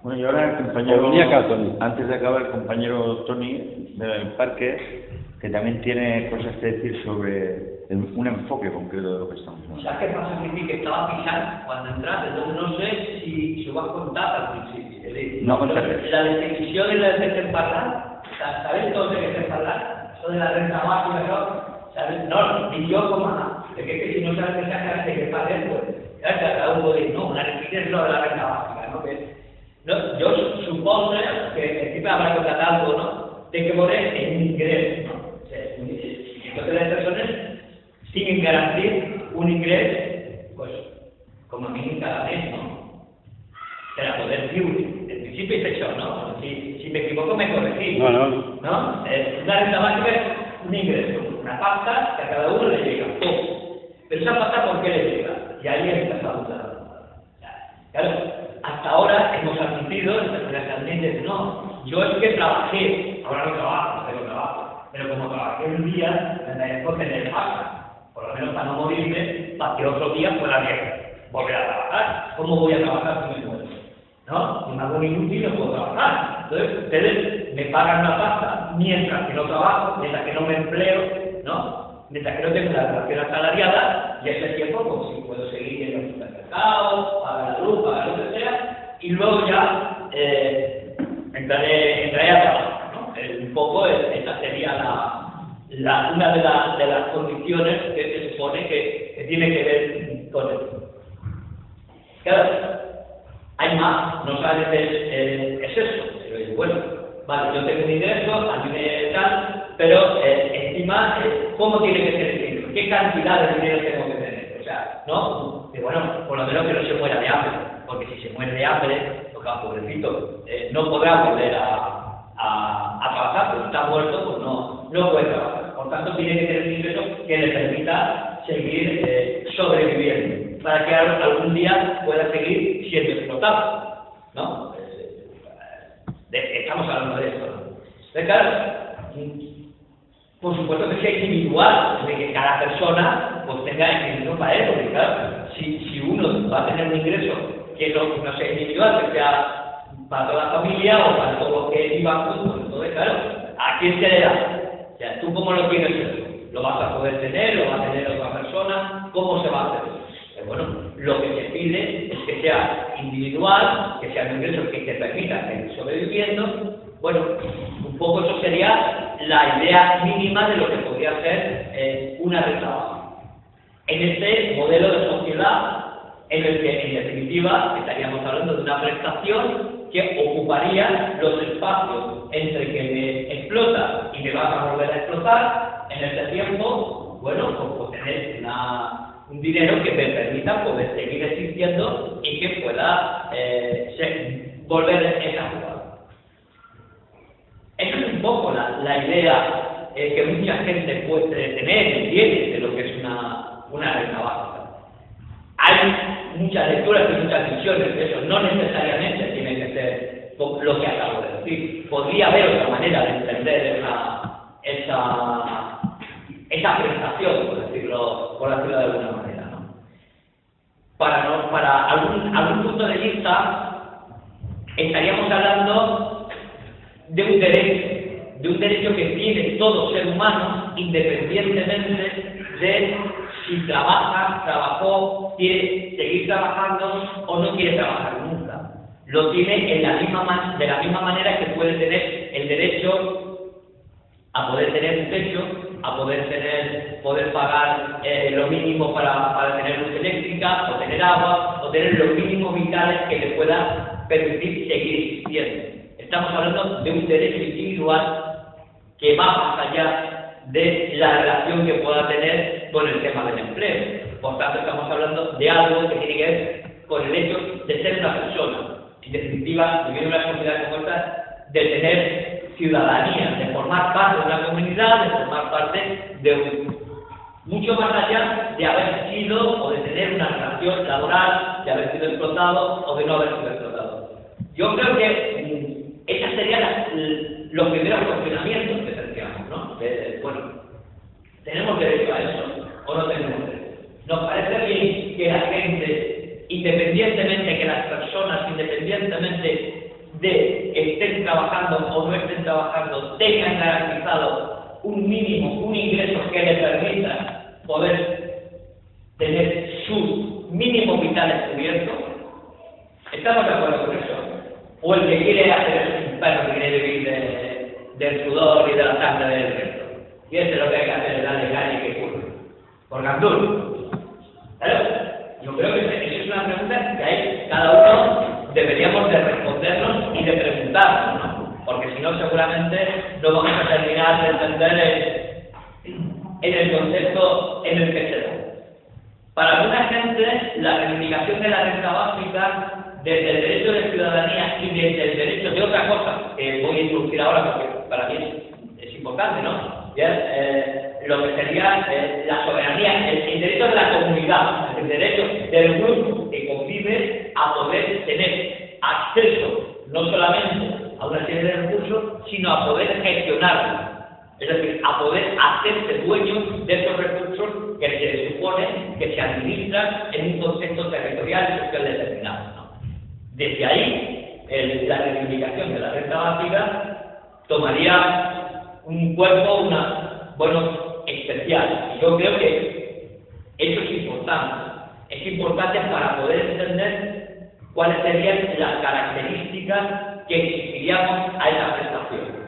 Bueno, y ahora el compañero, Venía acá, Tony. antes de acabar, el compañero Tony del Parque, que también tiene cosas que decir sobre un enfoque concreto de lo que estamos hablando. ¿Sabes qué pasa? Que estaba pisando cuando entraste, entonces no sé si lo vas a contar al principio. No contaré. La definición de la de parlar, ¿sabes entonces qué es parlar? Eso de la renta básica, ¿no? ¿Sabes? No, ni yo como nada. De que si no sabes qué sacar de qué padre, pues, ya cada uno dice, no, una definición es lo de la renta básica, ¿no? No, yo supongo que siempre habrá que tratar algo, ¿no? De que poner en un ingreso, ¿no? O sea, entonces las personas siguen garantir un ingreso, pues, como a mí cada mes, ¿no? Para poder vivir. En principio es eso, ¿no? Si me equivoco, me corregí. No. ¿No? Una renta básica es un ingreso, una pasta que a cada uno le llega. Pero esa pasta, ¿por qué le llega? Y ahí está la duda. Claro, hasta ahora hemos admitido, las personas también dicen, no, yo es que trabajé, ahora no trabajo, tengo trabajo, pero como trabajé un día, tendré que tener pasta, por lo menos para no morirme, para que otro día pueda volver a trabajar. ¿Cómo voy a trabajar si me muero? ¿No? Si me hago un inútil no puedo trabajar. Entonces, ustedes me pagan una pasta mientras que no trabajo, mientras que no me empleo, ¿no? Mientras que no tengo una relación asalariada, y ese tiempo, pues sí, puedo seguir en el supermercado, pagar la luz, pagar lo que sea, y luego ya entraré a trabajar, ¿no? Un poco esta sería una de las condiciones que se supone que tiene que ver con esto. Claro, hay más, no sabes, es eso, pero bueno, vale, yo tengo un ingreso, a mí me tal, pero encima, ¿cómo tiene que ser el dinero? ¿Qué cantidad de dinero tengo que tener? O sea, ¿no? Y bueno, por lo menos que no se muera de hambre, porque si se muere de hambre, porque pobrecito, no podrá volver a trabajar, pero está muerto, pues no puede trabajar. Por tanto, tiene que tener un ingreso que le permita seguir sobreviviendo, para que algún día pueda seguir siendo explotado, ¿no? Estamos hablando de esto, ¿no? Entonces, claro, por supuesto que sea individual, de que cada persona pues tenga el ingreso para eso, porque claro, si uno va a tener un ingreso que no sea individual, que sea para toda la familia o para todos los que vivan juntos, entonces claro, ¿a quién se le da? O sea, ¿tú cómo lo quieres hacer? ¿Lo vas a poder tener? ¿Lo va a tener otra persona? ¿Cómo se va a hacer? Bueno, lo que se pide es que sea individual, que sea un ingreso que te permita seguir sobreviviendo. Bueno, un poco eso sería la idea mínima de lo que podría ser una renta básica. En este modelo de sociedad, en el que en definitiva estaríamos hablando de una prestación que ocuparía los espacios entre que me explota y me vas a volver a explotar. En este tiempo, bueno, pues tener un dinero que me permita poder seguir existiendo y que pueda volver a esa jugada. Esa es un poco la idea que mucha gente puede tener y tiene de lo que es una renta básica. Hay muchas lecturas y muchas visiones de eso, no necesariamente tiene que ser lo que acabo de decir. Podría haber otra manera de entender esa prestación, por decirlo de alguna manera, ¿no? Para algún punto de vista, estaríamos hablando de un derecho que tiene todo ser humano, independientemente de si trabajó, quiere seguir trabajando o no quiere trabajar nunca. Lo tiene de la misma manera que puede tener el derecho a poder tener un techo, a poder pagar lo mínimo para tener luz eléctrica, o tener agua, o tener los mínimos vitales que le pueda permitir seguir existiendo. Estamos hablando de un derecho individual que va más allá de la relación que pueda tener con el tema del empleo. Por tanto, estamos hablando de algo que tiene que ver con el hecho de ser una persona. En definitiva, vivir en una sociedad como esta, de tener ciudadanía, de formar parte de una comunidad, de formar parte de mucho más allá de haber sido o de tener una relación laboral, de haber sido explotado o de no haber sido explotado. Yo creo que esos serían los primeros cuestionamientos que tendríamos, ¿no? Bueno, ¿tenemos derecho a eso o no tenemos derecho? Nos parece bien que la gente, independientemente que las personas, independientemente de estén trabajando o no estén trabajando, tengan garantizado un mínimo, un ingreso que les permita poder tener sus mínimos vitales cubiertos. ¿Estamos de acuerdo con eso? O el que quiere hacer es un perro que quiere vivir del sudor y de la sangre del resto. Y eso es lo que hay que hacer, es darle calle y que curre. Por Gandul. ¿Claro? Yo creo que esa es una pregunta que hay, cada uno deberíamos de respondernos y de preguntarnos, ¿no? Porque si no, seguramente no vamos a terminar de entender en el concepto en el que se da. Para alguna gente, la reivindicación de la renta básica, desde el derecho de ciudadanía y desde el derecho de otra cosa, que voy a introducir ahora porque para mí es importante, ¿no? Lo que sería la soberanía, el derecho de la comunidad, el derecho del grupo que convive a poder tener acceso no solamente a una serie de recursos, sino a poder gestionarlos. Es decir, a poder hacerse dueños de esos recursos que se supone que se administran en un contexto territorial y social determinado, ¿no? Desde ahí, la reivindicación de la renta básica tomaría un cuerpo, especial. Y yo creo que eso es importante. Es importante para poder entender cuáles serían las características que exigiríamos a esa prestación.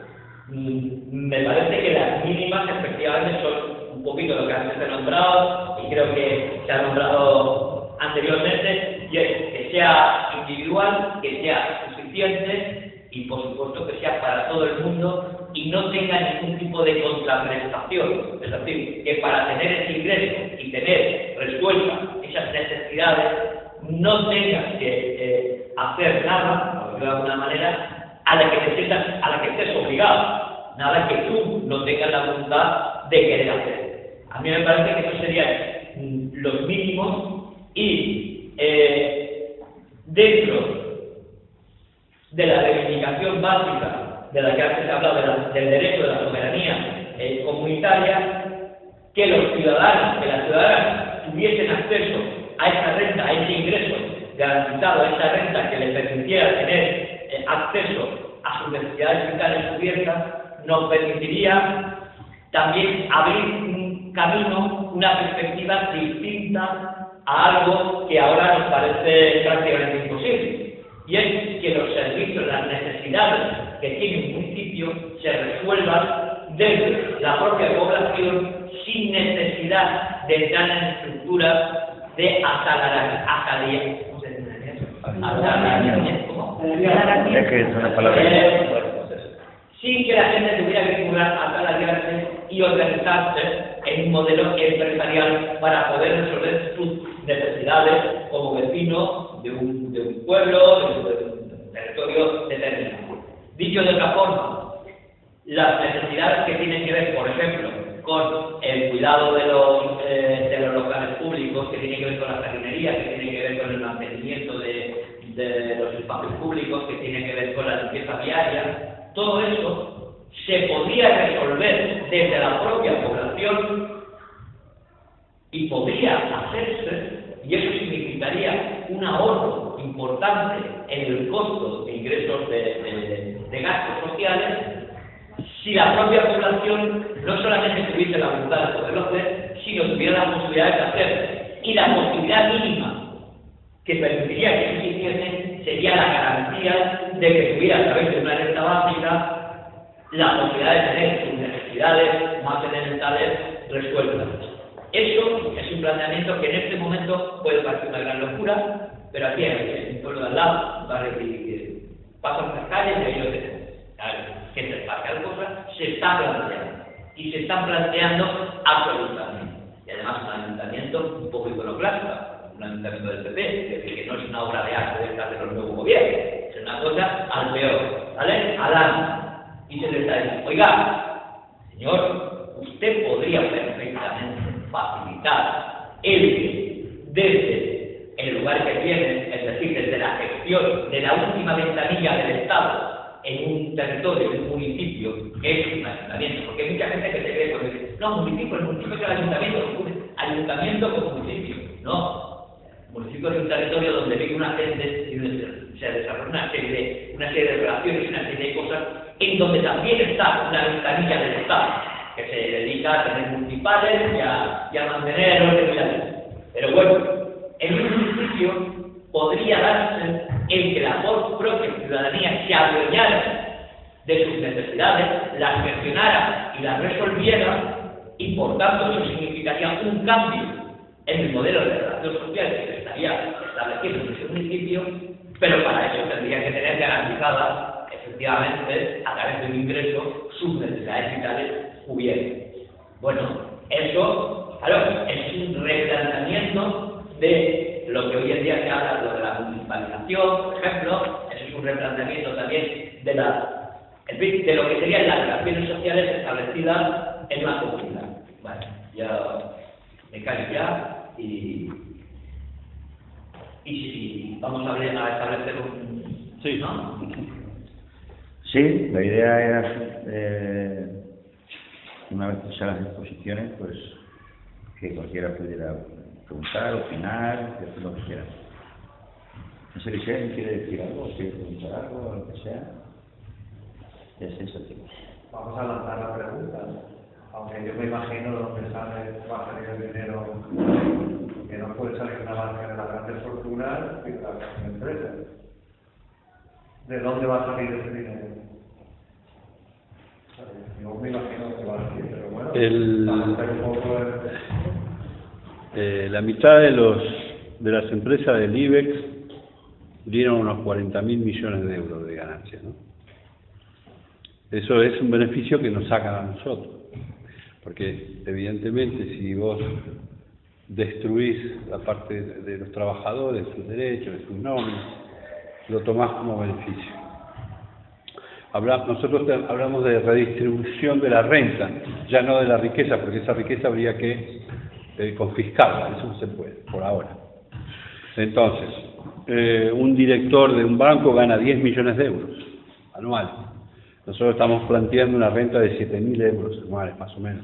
Me parece que las mínimas efectivamente son un poquito lo que antes he nombrado y creo que se ha nombrado anteriormente, y es que sea individual, que sea suficiente y por supuesto que sea para todo el mundo y no tenga ningún tipo de contraprestación. Es decir, que para tener ese ingreso y tener resueltas esas necesidades no tengas que hacer nada, por decirlo de alguna manera, a la que estés obligado, nada que tú no tengas la voluntad de querer hacer. A mí me parece que eso serían los mínimos y dentro de la reivindicación básica de la que antes se ha hablado, del derecho de la soberanía comunitaria, que los ciudadanos, que las ciudadanas tuviesen acceso a esa renta, a ese ingreso garantizado, a esa renta que les permitiera tener acceso a sus necesidades vitales cubiertas, nos permitiría también abrir un camino, una perspectiva distinta a algo que ahora nos parece prácticamente imposible. Y es que los servicios, las necesidades que tiene un municipio se resuelvan desde la propia población sin necesidad de entrar en estructuras de Es que es una palabra. Sin que la gente tuviera que curar asalariarse y organizarse en un modelo empresarial para poder resolver sus necesidades como vecino de un pueblo, de un territorio determinado. Dicho de otra forma, las necesidades que tienen que ver, por ejemplo, con el cuidado de los locales públicos, que tiene que ver con la jardinería, que tiene que ver con el mantenimiento de los espacios públicos, que tiene que ver con la limpieza diaria, todo eso se podría resolver desde la propia población y podría hacerse, y eso significaría un ahorro importante en el costo de ingresos de gastos sociales, si la propia población no solamente tuviese la voluntad de poderlo hacer, sino tuviera la posibilidad de hacerlo. Y la posibilidad mínima que permitiría que eso se hiciese sería la garantía de que tuviera a través de una renta básica la posibilidad de tener sus necesidades más elementales resueltas. Eso es un planteamiento que en este momento puede parecer una gran locura, pero aquí en el pueblo de al lado, pasan las calles y ahí lo tenemos. Que se pasa la cosa, se está planteando. y se están planteando a su ayuntamiento. Y además un ayuntamiento un poco iconoclasta, un ayuntamiento del PP, es decir, que no es una obra de arte de estas de los nuevos gobiernos, es una cosa al peor, ¿vale? Al alma. Y se le está diciendo, oiga, señor, usted podría perfectamente facilitar el que desde el lugar que tiene, es decir, desde la gestión de la última ventanilla del Estado en un territorio, en un municipio, que es un ayuntamiento, porque hay mucha gente que se cree que dice, no, el municipio es el ayuntamiento con municipio. No, el municipio es un territorio donde vive una gente y donde se desarrolla una serie de relaciones, una serie de cosas, en donde también está una ventanilla del Estado, que se dedica a tener municipales y a mantener orden y la ley. Pero bueno, en un municipio podría darse el que la propia ciudadanía se adueñara de sus necesidades, las gestionara y las resolviera, y por tanto eso significaría un cambio en el modelo de relación social que se estaría estableciendo en ese municipio, pero para eso tendría que tener garantizadas, efectivamente, a través de un ingreso, sus necesidades vitales cubiertas. Bueno, eso, claro, es un replanteamiento de lo que hoy en día se habla de la municipalización, por ejemplo. Eso es un replanteamiento también de lo que serían las relaciones sociales establecidas en una comunidad. Vale, ya me callo ya y si vamos a establecer un... Sí, ¿no? Sí, la idea era, una vez hechas las exposiciones, pues que cualquiera pudiera preguntar, opinar, decir lo que quiera. No sé si alguien quiere decir algo, quiere preguntar algo, o lo que sea. Es eso, chicos. Vamos a lanzar la pregunta, aunque yo me imagino de dónde va a salir el dinero, que no puede salir nada más que de las grandes fortunas y de las grandes empresas. ¿De dónde va a salir ese dinero? Yo me imagino que va a salir, pero bueno, vamos a hacer un poco la mitad de las empresas del IBEX dieron unos 40.000 millones de euros de ganancias, ¿no? Eso es un beneficio que nos sacan a nosotros, porque evidentemente si vos destruís la parte de los trabajadores, sus derechos, de sus nóminas, lo tomás como beneficio. Nosotros hablamos de redistribución de la renta, ya no de la riqueza, porque esa riqueza habría que confiscarla, eso no se puede, por ahora. Entonces, un director de un banco gana 10 millones de euros anuales. Nosotros estamos planteando una renta de 7.000 euros anuales, más o menos.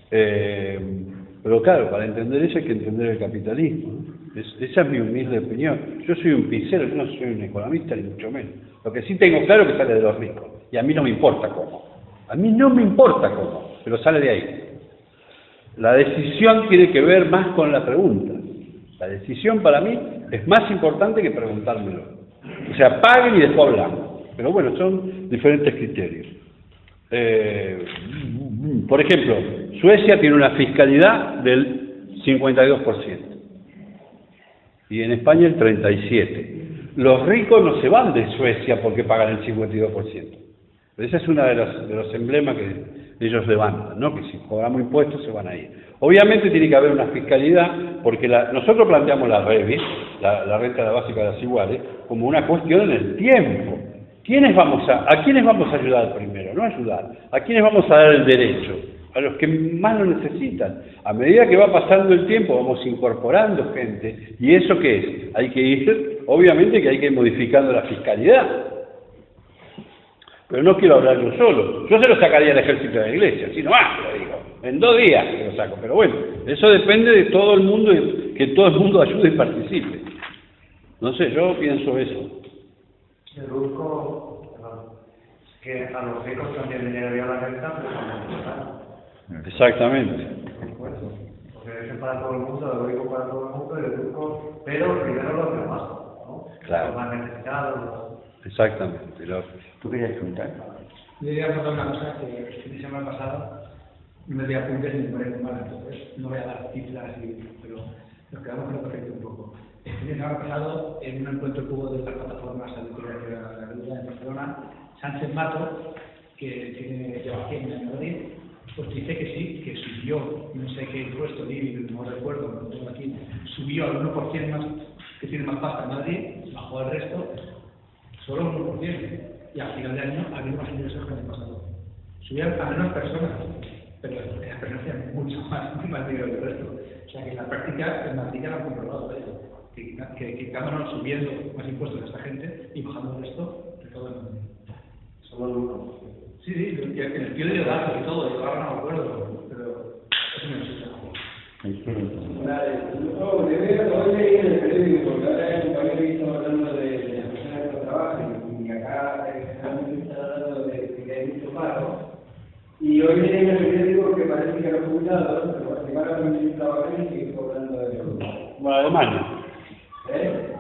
Pero claro, para entender eso hay que entender el capitalismo, ¿no? Esa es mi humilde opinión. Yo soy un pincero, yo no soy un economista, ni mucho menos. Lo que sí tengo claro es que sale de los ricos, y a mí no me importa cómo. A mí no me importa cómo, pero sale de ahí. La decisión tiene que ver más con la pregunta. La decisión para mí es más importante que preguntármelo. O sea, paguen y después hablamos. Pero bueno, son diferentes criterios. Por ejemplo, Suecia tiene una fiscalidad del 52%. Y en España el 37%. Los ricos no se van de Suecia porque pagan el 52%. Pero ese es uno de los emblemas que ellos levantan, ¿no? Que si cobramos impuestos se van a ir. Obviamente tiene que haber una fiscalidad, porque nosotros planteamos la REBI, la renta básica de las iguales, como una cuestión en el tiempo. ¿A quiénes vamos a ayudar primero? No ayudar. ¿A quiénes vamos a dar el derecho? A los que más lo necesitan. A medida que va pasando el tiempo vamos incorporando gente. ¿Y eso qué es? Hay que ir, obviamente que hay que ir modificando la fiscalidad. Pero no quiero hablar yo solo. Yo se lo sacaría al ejército de la iglesia, así nomás lo digo. En 2 días se lo saco. Pero bueno, eso depende de todo el mundo y que todo el mundo ayude y participe. No sé, yo pienso eso. el urco, que a los ricos también les llegaría la renta, pero no. Exactamente. Porque es para todo el mundo, lo digo para todo el mundo y el urco, pero primero los demás, ¿no? Claro. Los más necesitados. Exactamente. ¿Tú querías preguntar? Yo quería contar una cosa que el fin de semana pasado no me di apuntes ni me parece mal, entonces no voy a dar cifras, pero nos quedamos con lo perfecto un poco. El fin de semana pasado, en un encuentro que hubo de las plataformas editoriales de la Deuda en Barcelona, Sánchez Mato, que lleva 100 años en Madrid, Pues dice que sí, que subió, no sé qué impuesto, no recuerdo, no tengo aquí, subió al 1% más, que tiene más pasta en Madrid, bajó el resto, solo un 1%. Y al final de año había más ingresos que el año pasado. Subían a menos personas, pero las personas tienen mucho más dinero que el resto. O sea que en la práctica, en Madrid ya lo han comprobado eso. Que estamos subiendo más impuestos a esta gente y bajando el resto de todo el mundo. Somos uno. Sí, el tío de datos y todo, yo ahora no me acuerdo, pero eso me resulta. Hoy leí en el periódico, porque ahora hay un país que estamos hablando de las personas que no trabajan, y acá estamos hablando de que hay mucho paro. Y hoy leí en el periódico que parece que los jubilados, que van a permitir trabajar y siguen cobrando de euros. Como en Alemania.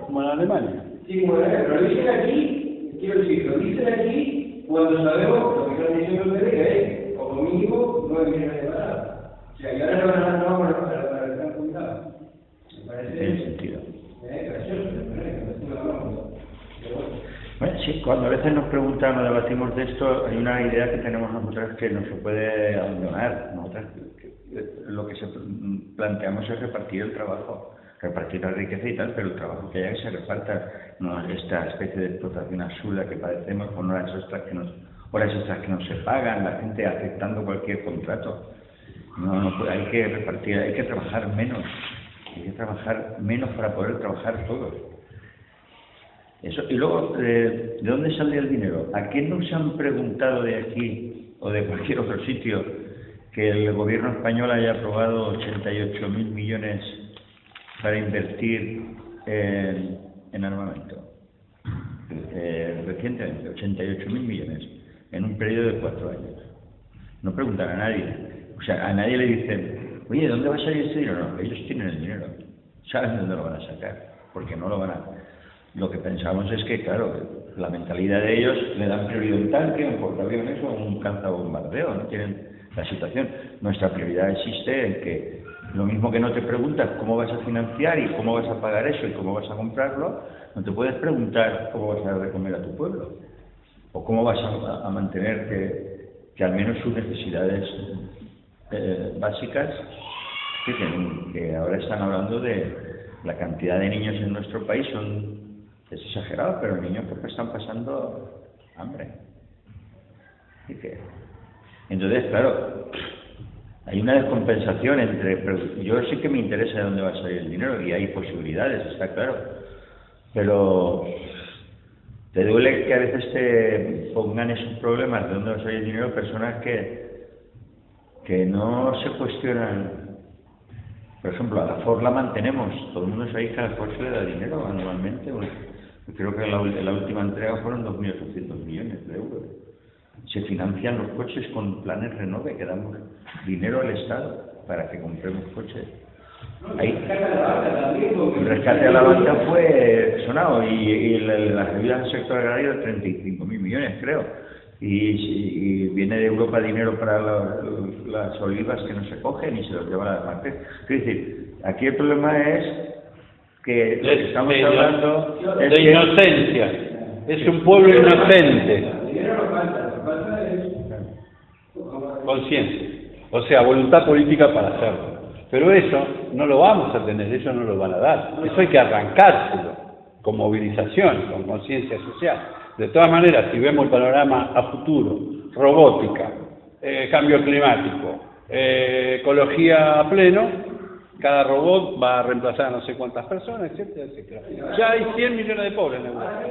Como en Alemania. Sí, como en Alemania, pero lo dicen aquí, quiero decir, lo dicen aquí cuando sabemos lo que están diciendo los de como mínimo 9 millones de parados. O sea, y ahora no van a dar trabajo para el gran jubilado. Me parece. Tiene sentido. Gracioso, Bueno, sí, cuando a veces nos preguntan o debatimos de esto, hay una idea que tenemos nosotras que no se puede abandonar. Nosotras, lo que planteamos es repartir el trabajo, repartir la riqueza y tal, pero el trabajo que haya que se reparta, no esta especie de explotación absurda que padecemos con horas extras que no se pagan, la gente aceptando cualquier contrato. No, hay que repartir, hay que trabajar menos para poder trabajar todos. Eso, y luego, ¿de dónde sale el dinero? ¿A quién nos han preguntado de aquí o de cualquier otro sitio que el gobierno español haya aprobado 88.000 millones para invertir en armamento? Recientemente, 88.000 millones en un periodo de 4 años. No preguntan a nadie. O sea, a nadie le dicen, oye, ¿dónde va a salir ese dinero? No, ellos tienen el dinero. Saben dónde lo van a sacar, porque no lo van a... Lo que pensamos es que, claro, la mentalidad de ellos le dan prioridad a un tanque, un portaaviones o un cazabombardeo, no tienen la situación. Nuestra prioridad existe en que lo mismo que no te preguntas cómo vas a financiar y cómo vas a pagar eso y cómo vas a comprarlo, no te puedes preguntar cómo vas a dar de comer a tu pueblo o cómo vas a mantener que al menos sus necesidades básicas, que ahora están hablando de la cantidad de niños en nuestro país, es exagerado, pero niños porque están pasando hambre. Entonces, claro, hay una descompensación entre... Yo sí que me interesa de dónde va a salir el dinero y hay posibilidades, está claro, pero te duele que a veces te pongan esos problemas de dónde va a salir el dinero personas que no se cuestionan. Por ejemplo, a la FOR la mantenemos, todo el mundo sabe que a la FOR se le da dinero anualmente. Creo que la última entrega fueron 2.800 millones de euros. Se financian los coches con planes Renove, que damos dinero al Estado para que compremos coches. Ahí, el rescate a la banca fue sonado y las ayudas al sector agrario de 35.000 millones, creo. Y viene de Europa dinero para las olivas que no se cogen y se los llevan a las marcas. Es decir, aquí el problema es que lo que estamos hablando es de inocencia. Es un pueblo inocente. Conciencia. O sea, voluntad política para hacerlo. Pero eso no lo vamos a tener, ellos no lo van a dar. Eso hay que arrancárselo, con movilización, con conciencia social. De todas maneras, si vemos el panorama a futuro, robótica, cambio climático, ecología a pleno, cada robot va a reemplazar a no sé cuántas personas, etcétera, etcétera. Ya hay 100 millones de pobres en Europa.